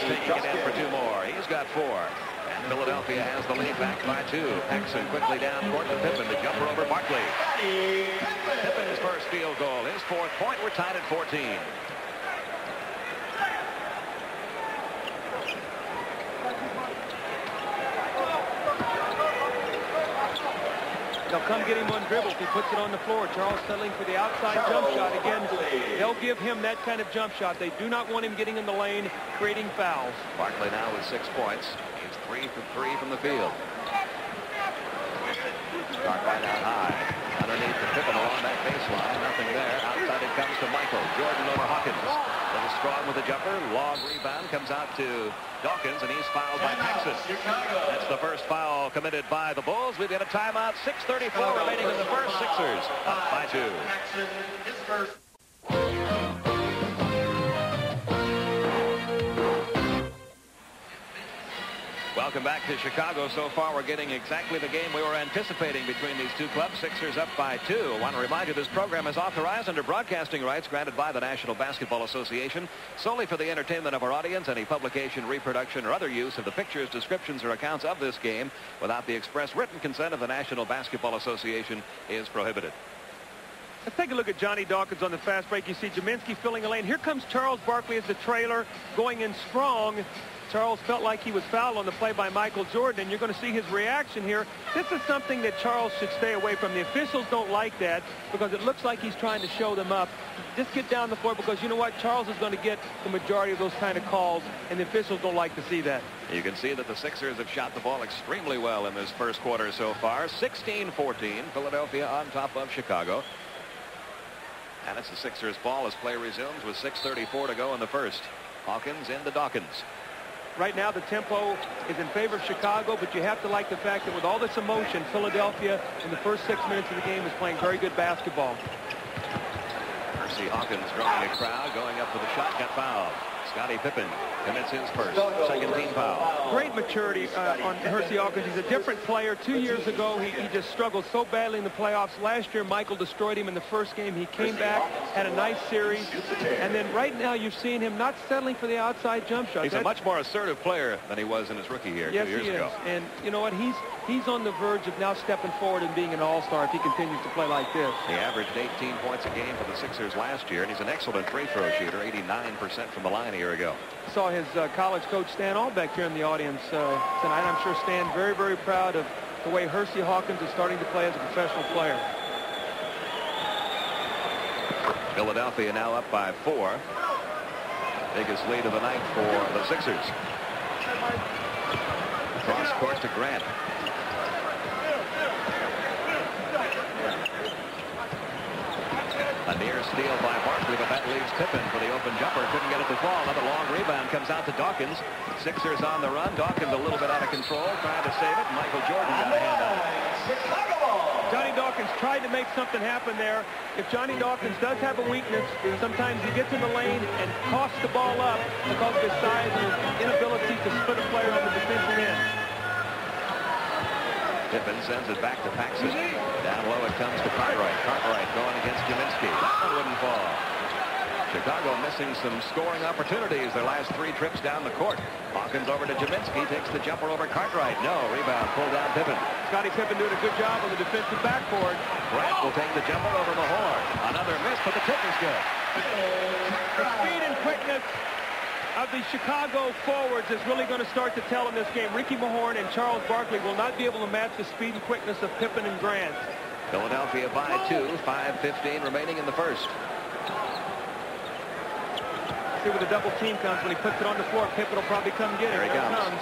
taking it in for 2 more. He's got 4. And Philadelphia has the lead back by 2. Paxson quickly down court to Pippen. The jumper over Barkley. Pippen's first field goal. His 4th point. We're tied at 14. They'll come get him on dribble if he puts it on the floor. Charles settling for the outside jump shot. Again, they'll give him that kind of jump shot. They do not want him getting in the lane, creating fouls. Barkley now with 6 points. He's 3 for 3 from the field. Start right out high. Underneath the Pippen along that baseline. Nothing there. Outside it comes to Michael. Jordan over Hawkins. Little strong with the jumper. Long rebound comes out to Dawkins, and he's fouled by Paxson. That's the first foul committed by the Bulls. We've got a timeout. 6:34 remaining in the first. Sixers up by 2. Welcome back to Chicago. So far, we're getting exactly the game we were anticipating between these 2 clubs. Sixers up by 2. I want to remind you this program is authorized under broadcasting rights granted by the National Basketball Association solely for the entertainment of our audience. Any publication, reproduction, or other use of the pictures, descriptions, or accounts of this game without the express written consent of the National Basketball Association is prohibited. Let's take a look at Johnny Dawkins on the fast break. You see Jaminski filling a lane. Here comes Charles Barkley as the trailer, going in strong. Charles felt like he was fouled on the play by Michael Jordan, and you're going to see his reaction here. This is something that Charles should stay away from. The officials don't like that because it looks like he's trying to show them up. Just get down the floor, because you know what? Charles is going to get the majority of those kind of calls, and the officials don't like to see that. You can see that the Sixers have shot the ball extremely well in this first quarter so far. 16-14, Philadelphia on top of Chicago. And it's the Sixers' ball as play resumes with 6:34 to go in the first. Hawkins into Dawkins. Right now, the tempo is in favor of Chicago, but you have to like the fact that with all this emotion, Philadelphia in the first 6 minutes of the game is playing very good basketball. Hersey Hawkins drawing a crowd, going up for the shot, got fouled. Scottie Pippen commits his first, second team foul. Great maturity on Hersey Hawkins. He's a different player. 2 years ago, he just struggled so badly in the playoffs. Last year, Michael destroyed him in the first game. He came back, had a nice series. And then right now, you've seen him not settling for the outside jump shot. He's a much more assertive player than he was in his rookie year 2 years ago. And you know what? He's on the verge of now stepping forward and being an all-star if he continues to play like this. He averaged 18 points a game for the Sixers last year, and he's an excellent free throw shooter, 89% from the line a year ago. Saw his college coach Stan Albeck here in the audience tonight. I'm sure Stan very, very proud of the way Hersey Hawkins is starting to play as a professional player. Philadelphia now up by 4. Biggest lead of the night for the Sixers. Cross court to Grant. A near steal by Barkley, but that leaves Pippen for the open jumper. Couldn't get it to fall. Another long rebound comes out to Dawkins. Sixers on the run. Dawkins a little bit out of control, trying to save it. Michael Jordan got a hand on it. Johnny Dawkins tried to make something happen there. If Johnny Dawkins does have a weakness, sometimes he gets in the lane and coughs the ball up because of his size and his inability to split a player on the defensive end. Pippen sends it back to Paxson. Down low it comes to Cartwright. Cartwright going against Jaminski. That wouldn't fall. Chicago missing some scoring opportunities their last 3 trips down the court. Hawkins over to Jaminski. Takes the jumper over Cartwright. No. Rebound. Pulled down Pippen. Scottie Pippen doing a good job on the defensive backboard. Grant will take the jumper over the horn. Another miss, but the tip is good. The speed and quickness of the Chicago forwards is really going to start to tell in this game. Ricky Mahorn and Charles Barkley will not be able to match the speed and quickness of Pippen and Grant. Philadelphia by 2. 5:15 remaining in the first. See where the double team comes. When he puts it on the floor, Pippen will probably come get it. Here he comes.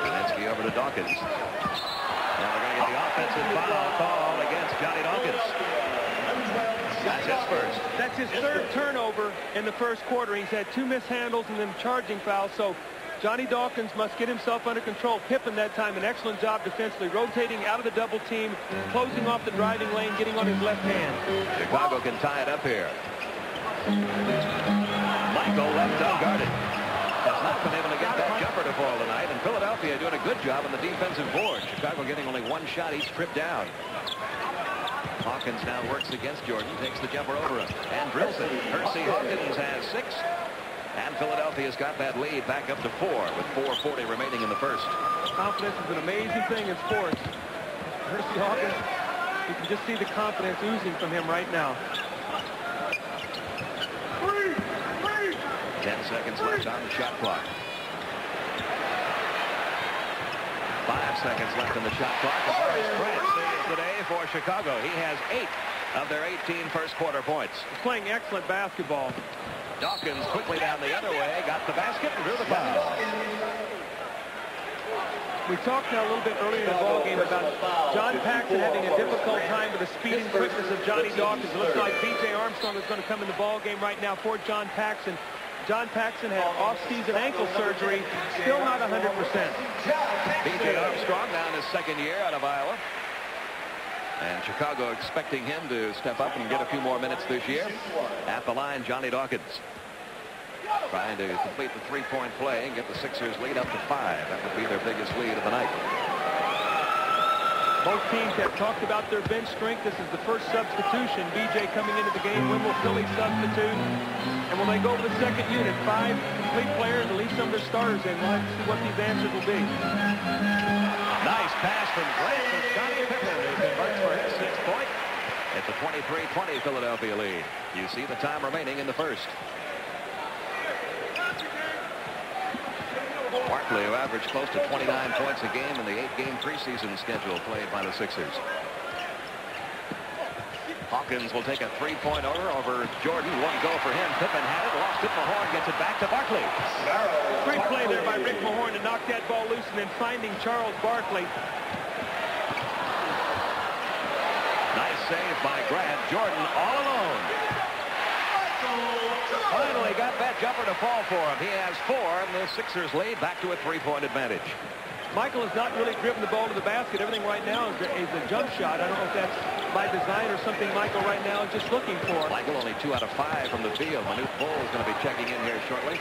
Kaminsky over to Dawkins. Now we're going to get the offensive foul call against Johnny Dawkins. That's his first. That's his 3rd turnover in the first quarter. He's had 2 mishandles and then charging fouls. So Johnny Dawkins must get himself under control. Pippen that time, an excellent job defensively, rotating out of the double team, closing off the driving lane, getting on his left hand. Chicago can tie it up here. Michael left unguarded. Has not been able to get that jumper to fall tonight, and Philadelphia doing a good job on the defensive board. Chicago getting only 1 shot each trip down. Hawkins now works against Jordan, takes the jumper over him, and drills it. Hersey Hawkins has 6, And Philadelphia's got that lead back up to 4 with 4:40 remaining in the first. Confidence is an amazing thing in sports. Hersey Hawkins, you can just see the confidence oozing from him right now. 10 seconds left on the shot clock. 5 seconds left in the shot clock. Horace Grant saves the day for Chicago. He has 8 of their 18 first quarter points. He's playing excellent basketball. Dawkins quickly down the other way, got the basket and drew the foul. We talked now a little bit earlier in the ballgame about John Paxson having a difficult time with the speed and quickness of Johnny Dawkins. It looks like B.J. Armstrong is going to come in the ballgame right now for John Paxson. John Paxson had off-season ankle surgery, still not 100%. B.J. Armstrong now in his second year out of Iowa. And Chicago expecting him to step up and get a few more minutes this year. At the line, Johnny Dawkins trying to complete the three-point play and get the Sixers lead up to 5. That would be their biggest lead of the night. Both teams have talked about their bench strength. This is the first substitution. B.J. coming into the game. When will Philly substitute? And will they go with the second unit? 5 complete players, at least some of their starters in. We'll have to see what these answers will be. Nice pass from Grant to Scottie Pippen, who converts for his 6th point. It's a 23-20 Philadelphia lead. You see the time remaining in the first. Barkley, who averaged close to 29 points a game in the 8-game preseason schedule played by the Sixers. Hawkins will take a three-pointer over Jordan. One go for him. Pippen had it, lost it. Mahorn gets it back to Barkley. Great play there by Rick Mahorn to knock that ball loose and then finding Charles Barkley. Nice save by Grant. Jordan all alone. Finally got that jumper to fall for him. He has 4, and the Sixers lead back to a 3-point advantage. Michael has not really driven the ball to the basket. Everything right now is a jump shot. I don't know if that's by design or something Michael right now is just looking for. Michael only 2 out of 5 from the field. Manute Bol is going to be checking in here shortly,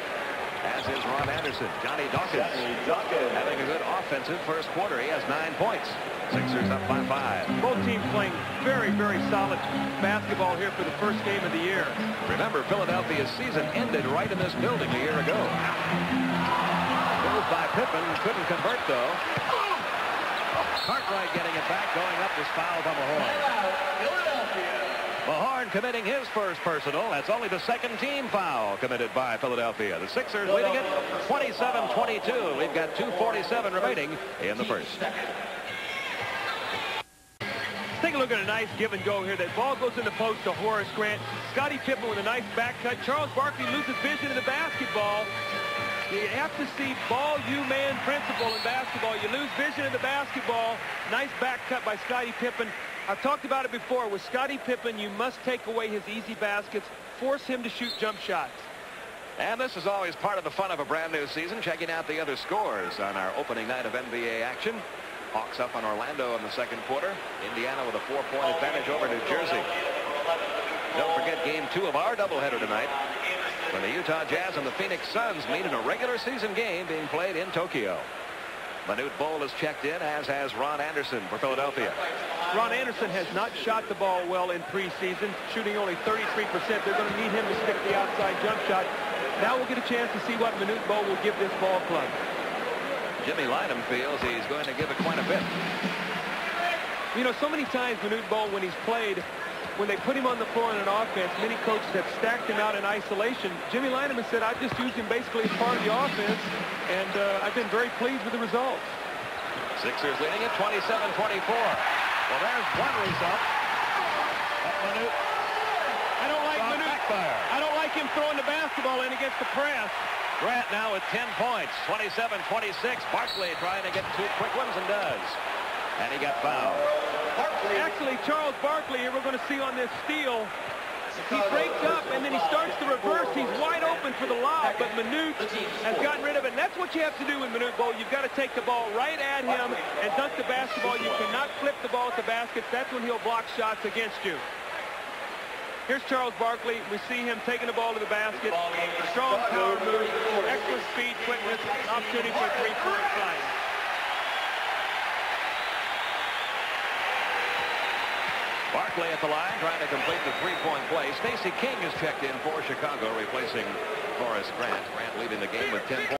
as is Ron Anderson. Johnny Dawkins having a good offensive first quarter. He has 9 points. Sixers up by 5. Both teams playing very, very solid basketball here for the first game of the year. Remember, Philadelphia's season ended right in this building a year ago. Moved by Pippen, couldn't convert though. Cartwright getting it back, going up is fouled by Mahorn. Mahorn committing his first personal. That's only the second team foul committed by Philadelphia. The Sixers leading it 27-22. We've got 2:47 remaining in the first. Take a look at a nice give and go here. That ball goes in the post to Horace Grant. Scottie Pippen with a nice back cut. Charles Barkley loses vision of the basketball. You have to see ball you man principle in basketball. You lose vision of the basketball. Nice back cut by Scottie Pippen. I've talked about it before. With Scottie Pippen, you must take away his easy baskets. Force him to shoot jump shots. And this is always part of the fun of a brand new season, checking out the other scores on our opening night of NBA action. Hawks up on Orlando in the second quarter. Indiana with a 4-point advantage over New Jersey. Don't forget game 2 of our doubleheader tonight, when the Utah Jazz and the Phoenix Suns meet in a regular season game being played in Tokyo. Manute Bol has checked in, as has Ron Anderson for Philadelphia. Ron Anderson has not shot the ball well in preseason, shooting only 33%. They're going to need him to stick the outside jump shot. Now we'll get a chance to see what Manute Bol will give this ball club. Jimmy Lynam feels he's going to give it quite a bit. You know, so many times Manute Bol, when he's played, when they put him on the floor in an offense, many coaches have stacked him out in isolation. Jimmy Lynam has said, I've just used him basically as part of the offense, and I've been very pleased with the results. Sixers leading at 27-24. Well, there's one result. Manute. I don't like him throwing the basketball in against the press. Grant now with 10 points, 27-26. Barkley trying to get 2 quick ones and does. And he got fouled. Actually, Charles Barkley here we're going to see on this steal. He breaks up and then he starts to reverse. He's wide open for the lob, but Manute has gotten rid of it. And that's what you have to do with Manute Bol. You've got to take the ball right at him and dunk the basketball. You cannot flip the ball at the basket. That's when he'll block shots against you. Here's Charles Barkley. We see him taking the ball to the basket. Strong power move, excellent speed, quickness, opportunity for a three-point play. Barkley at the line trying to complete the three-point play. Stacey King is checked in for Chicago, replacing Horace Grant. Grant leading the game with 10 points.